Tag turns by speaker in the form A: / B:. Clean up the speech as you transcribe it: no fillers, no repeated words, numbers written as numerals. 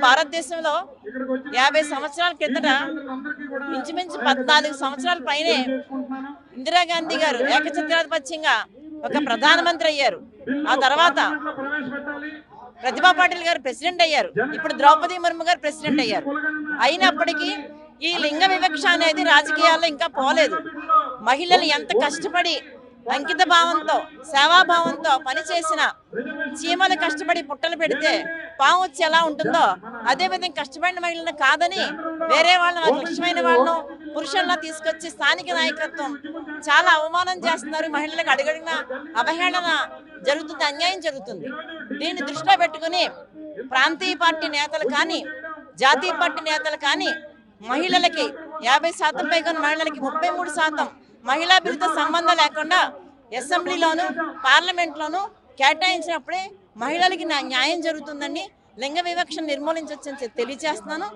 A: భారతదేశంలో 50 సంవత్సరాల కిందట ఇంచుమించు 14 సంవత్సరాల పైనే ఇందిరాగాంధీ గారు ఏకఛత్రాధిపత్యంగా ఒక ప్రధానమంత్రి అయ్యారు. ఆ తర్వాత ప్రతిభా పాటిల్ గారు ప్రెసిడెంట్ అయ్యారు. ఇప్పుడు ద్రౌపది ముర్ము గారు ప్రెసిడెంట్ అయ్యారు. అయినప్పటికీ ఈ లింగ వివక్ష అనేది రాజకీయాల్లో ఇంకా పోలేదు. మహిళలు ఎంత కష్టపడి అంకిత భావంతో సేవాభావంతో పనిచేసిన చీమలు కష్టపడి పుట్టలు పెడితే పాము వచ్చి ఎలా ఉంటుందో అదే విధంగా కష్టపడిన మహిళలను కాదని వేరే వాళ్ళని వాళ్ళకి ఇష్టమైన వాళ్ళను పురుషులను తీసుకొచ్చి స్థానిక నాయకత్వం చాలా అవమానం చేస్తున్నారు. మహిళలకు అడుగడిగిన అవహేళన జరుగుతుంది, అన్యాయం జరుగుతుంది. దీన్ని దృష్టిలో పెట్టుకుని ప్రాంతీయ పార్టీ నేతలు కానీ జాతీయ పార్టీ నేతలు కానీ మహిళలకి 50% పైగా మహిళలకి 33% మహిళాభివృద్ధి సంబంధం లేకుండా అసెంబ్లీలోను పార్లమెంట్లోను కేటాయించినప్పుడే మహిళలకి న్యాయం జరుగుతుందని లింగ వివక్షను నిర్మూలించవచ్చని తెలియజేస్తున్నాను.